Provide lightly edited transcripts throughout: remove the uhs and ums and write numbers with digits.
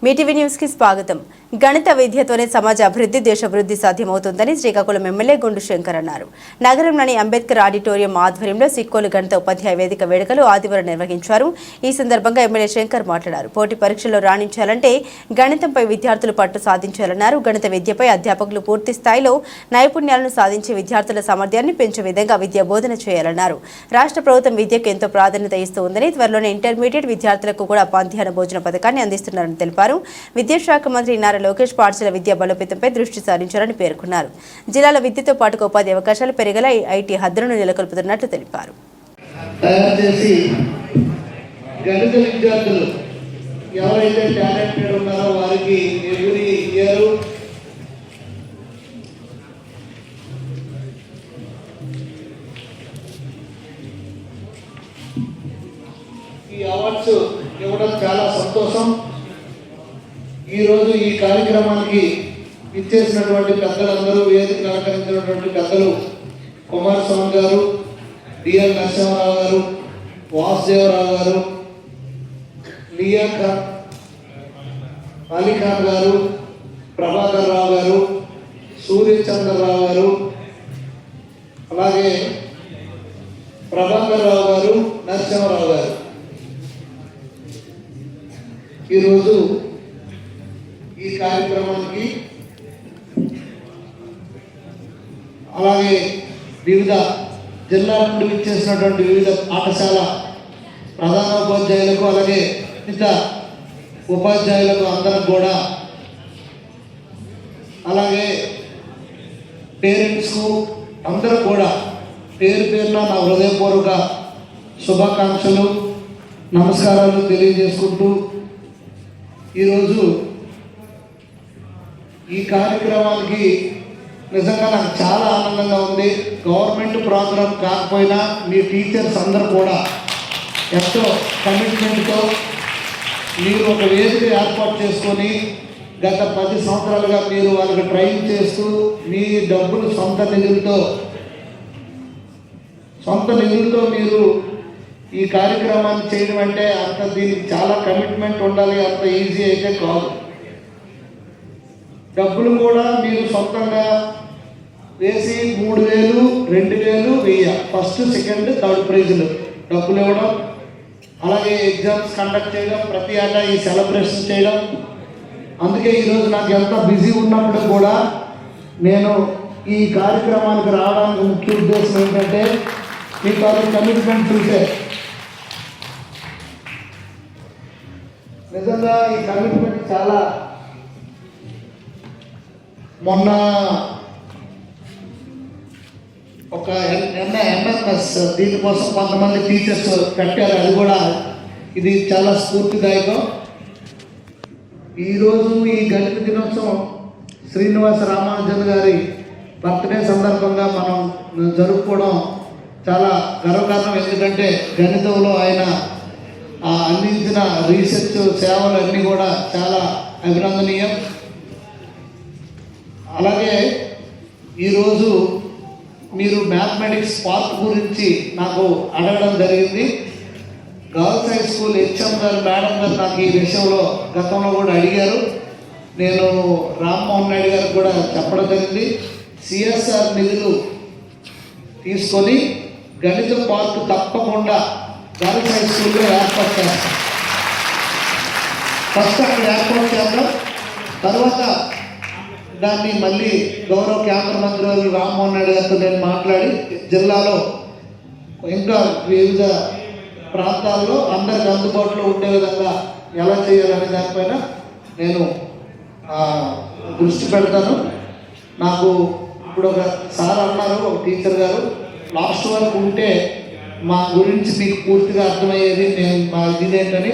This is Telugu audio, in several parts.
మీటీవీ న్యూస్ కి స్వాగతం. గణిత విద్యతోనే సమాజ అభివృద్ధి, దేశాభివృద్ధి సాధ్యమవుతుందని శ్రీకాకుళం ఎమ్మెల్యే గుండు శంకర్ అన్నారు. నగరంలోని అంబేద్కర్ ఆడిటోరియం ఆధ్వర్యంలో సిక్కోలు గణిత ఉపాధ్యాయ వేదిక వేడుకలు ఆదివారం నిర్వహించారు. ఈ సందర్భంగా ఎమ్మెల్యే శంకర్ మాట్లాడారు. పోటీ పరీక్షల్లో రాణించాలంటే గణితంపై విద్యార్థులు పట్టు సాధించాలన్నారు. గణిత విద్యపై అధ్యాపకులు పూర్తి స్థాయిలో నైపుణ్యాలను సాధించి విద్యార్థుల సామర్థ్యాన్ని పెంచే విధంగా విద్యా బోధన చేయాలన్నారు. రాష్ట్ర ప్రభుత్వం విద్యకు ఎంతో ప్రాధాన్యత ఇస్తూ ఉందని, త్వరలోనే ఇంటర్మీడియట్ విద్యార్థులకు కూడా మధ్యాహ్న భోజన పథకాన్ని అందిస్తున్నారని తెలిపారు. విద్యాశాఖ మంత్రి నారా లోకేష్ పాఠశాల విద్యా బలోపేతంపై దృష్టి సారించారని పేర్కొన్నారు. జిల్లాలో విద్యతో పాటు ఉపాధి అవకాశాలు పెరిగేలా ఐటీ హద్దులను నెలకొల్పుతున్నట్లు తెలిపారు. ఈ అవార్డ్స్ ఇవ్వడం చాలా సంతోషం. ఈరోజు ఈ కార్యక్రమానికి ఇచ్చేసినటువంటి పెద్దలందరూ, వేదిక అలంకరించినటువంటి పెద్దలు కుమారస్వామి గారు, డిఎల్ నరసింహారావు గారు, వాసుదేవరావు గారు, లియాఖాన్, అలీఖాన్ గారు, ప్రభాకర్ రావు గారు, సూర్యచంద్రరావు గారు, అలాగే ప్రభాకర్ రావు గారు, నరసింహారావు గారు ఈరోజు ఈ కార్యక్రమానికి, అలాగే వివిధ జిల్లాల నుండి ఇచ్చేసినటువంటి వివిధ పాఠశాల ప్రధాన ఉపాధ్యాయులకు, అలాగే ఇతర ఉపాధ్యాయులకు అందరికి కూడా, అలాగే పేరెంట్స్కు అందరూ కూడా పేరు పేరున నా హృదయపూర్వక శుభాకాంక్షలు, నమస్కారాలు తెలియజేసుకుంటూ ఈరోజు ఈ కార్యక్రమానికి నిజంగా నాకు చాలా ఆనందంగా ఉంది. గవర్నమెంట్ ప్రోగ్రాం కాకపోయినా మీ టీచర్స్ అందరూ కూడా ఎంతో కమిట్మెంట్తో మీరు ఒక వేదిక ఏర్పాటు చేసుకొని గత 10 సంవత్సరాలుగా మీరు వాళ్ళకి ట్రైన్ చేస్తూ మీ డబ్బులు సొంత నిధులతో మీరు ఈ కార్యక్రమాన్ని చేయడం అంటే అంత దీనికి చాలా కమిట్మెంట్ ఉండాలి. అంత ఈజీ అయితే కాదు. డబ్బులు కూడా మీరు సొంతంగా వేసి 3,000, 2,000, 1,000 ఫస్ట్, సెకండ్, థర్డ్ ప్రైజులు డబ్బులు ఇవ్వడం, అలాగే ఎగ్జామ్స్ కండక్ట్ చేయడం, ప్రతి ఏటా ఈ సెలబ్రేషన్ చేయడం. అందుకే ఈరోజు నాకు ఎంత బిజీ ఉన్నప్పుడు కూడా నేను ఈ కార్యక్రమానికి రావడానికి ముఖ్య ఉద్దేశం ఏంటంటే మీ కమిట్మెంట్ చూసే. నిజంగా ఈ కమిట్మెంట్ చాలా, మొన్న ఒక ఎంఎంఎస్ దీనికోసం కొంతమంది టీచర్స్ కట్టారు. అది కూడా ఇది చాలా స్ఫూర్తిదాయకం. ఈరోజు ఈ గణిత దినోత్సవం శ్రీనివాస రామానుజన్ గారి బర్త్డే సందర్భంగా మనం జరుపుకోవడం చాలా గర్వకారణం. ఎందుకంటే గణితంలో ఆయన అందించిన రీసెర్చ్ సేవలు అన్నీ కూడా చాలా అభినందనీయం. అలాగే ఈరోజు మీరు మ్యాథమెటిక్స్ పార్ట్ గురించి నాకు అడగడం జరిగింది. గర్ల్స్ హై స్కూల్ హెచ్ఎం గారు, మేడం గారు నాకు ఈ విషయంలో గతంలో కూడా అడిగారు. నేను రామ్మోహన్ నాయుడు గారికి కూడా చెప్పడం జరిగింది. సిఎస్ఆర్ నిధులు తీసుకొని గణిత పార్క్ తప్పకుండా గర్ల్స్ హై స్కూల్లో ఏర్పాటు చేస్తాం. ఫస్ట్ అక్కడ ఏర్పాటు చేద్దాం. తర్వాత దాన్ని మళ్ళీ గౌరవ కేంద్ర మంత్రి రామ్మోహన్ నాయుడు గారితో నేను మాట్లాడి జిల్లాలో ఇంకా వివిధ ప్రాంతాల్లో అందరికి అందుబాటులో ఉండే విధంగా ఎలా చేయాలనే దానిపైన నేను దృష్టి పెడతాను. నాకు ఇప్పుడు ఒక సార్ అన్నారు, ఒక టీచర్ గారు, లాస్ట్ వరకు ఉంటే మా గురించి మీకు పూర్తిగా అర్థమయ్యేది, నేను మా ఇదేంటని.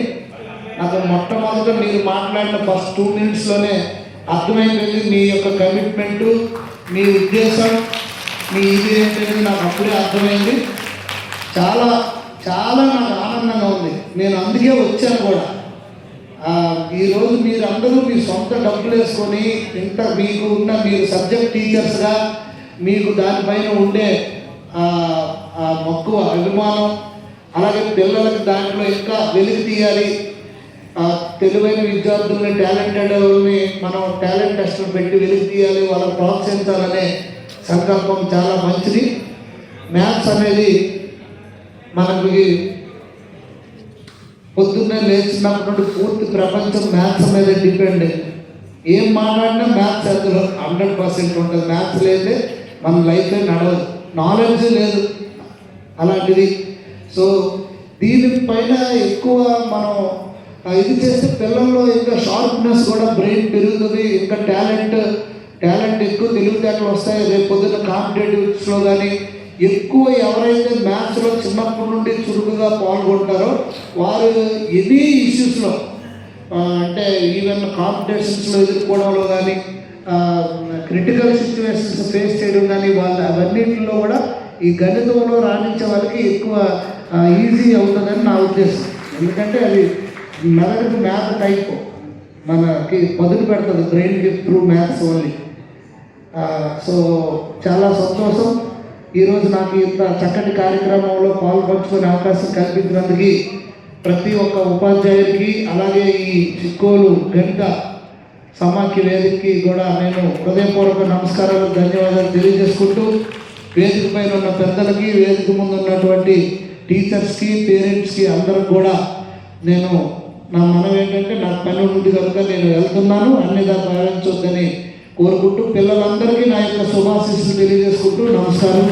నాకు మొట్టమొదట మీరు మాట్లాడిన ఫస్ట్ 2 minutesలోనే అర్థమైపోయింది. మీ యొక్క కమిట్మెంటు, మీ ఉద్దేశం, మీ ఇది ఏంటనేది నాకు అప్పుడే అర్థమైంది. చాలా చాలా నాకు ఆనందంగా ఉంది. నేను అందుకే వచ్చాను కూడా. ఈరోజు మీరందరూ మీ సొంత డబ్బులు వేసుకొని ఇంత మీకు ఉన్న, మీరు సబ్జెక్ట్ టీచర్స్గా మీకు దానిపైన ఉండే మక్కువ, అభిమానం, అలాగే పిల్లలకి దాంట్లో ఇంకా వెలుగు తీయాలి, తెలివైన విద్యార్థుల్ని టాలెంటెడ్ని మనం టాలెంట్ టెస్టులు పెట్టి వెలికి తీయాలి, వాళ్ళని ప్రోత్సహించాలనే సంకల్పం చాలా మంచిది. మ్యాథ్స్ అనేది మనకి పొద్దున్నే లేచినప్పటి నుండి పూర్తి ప్రపంచం మ్యాథ్స్ మీద డిపెండ్. ఏం మాట్లాడినా మ్యాథ్స్ అందులో 100% ఉంటుంది. మ్యాథ్స్ లేదే మన లైఫే నడవదు, నాలెడ్జ్ లేదు అలాంటిది. సో దీనిపైన ఎక్కువ మనం ఇది చేస్తే పిల్లల్లో ఇంకా షార్ప్నెస్ కూడా బ్రెయిన్ పెరుగుతుంది, ఇంకా టాలెంట్ ఎక్కువ తెలివితేటలు వస్తాయి. రేపు పొద్దున్న కాంపిటేటివ్స్లో కానీ ఎక్కువ ఎవరైతే మ్యాథ్స్లో చిన్నప్పటి నుండి చురుకుగా పాల్గొంటారో వారు ఎనీ ఇష్యూస్లో అంటే ఈవెన్ కాంపిటీషన్స్లో ఎదుర్కోవడంలో కానీ క్రిటికల్ సిచ్యువేషన్స్ ఫేస్ చేయడం కానీ వాళ్ళు అవన్నింటిలో కూడా ఈ గణితంలో రాణించే వాళ్ళకి ఎక్కువ ఈజీ అవుతుందని నా ఉద్దేశం. ఎందుకంటే అది మెదడుకు మ్యాథ్ టైప్ మనకి పదులు పెడుతుంది బ్రెయిన్కి త్రూ మ్యాథ్స్ ఓన్లీ. సో చాలా సంతోషం ఈరోజు నాకు ఇంత చక్కటి కార్యక్రమంలో పాల్పంచుకునే అవకాశం కల్పించినందుకు ప్రతి ఒక్క ఉపాధ్యాయుడికి అలాగే ఈ సిక్కోలు గణిత సమాఖ్య వేదికకి కూడా నేను హృదయపూర్వక నమస్కారాలు ధన్యవాదాలు తెలియజేసుకుంటూ వేదిక పైన ఉన్న పెద్దలకి వేదిక ముందు ఉన్నటువంటి టీచర్స్కి పేరెంట్స్కి అందరికి కూడా నేను నా మనం ఏంటంటే నాకు పని ఉంది కనుక నేను వెళ్తున్నాను, అన్నిదా భావించొద్దని కోరుకుంటూ పిల్లలందరికీ నా యొక్క శుభాశీస్సులు తెలియజేసుకుంటూ నమస్కారం.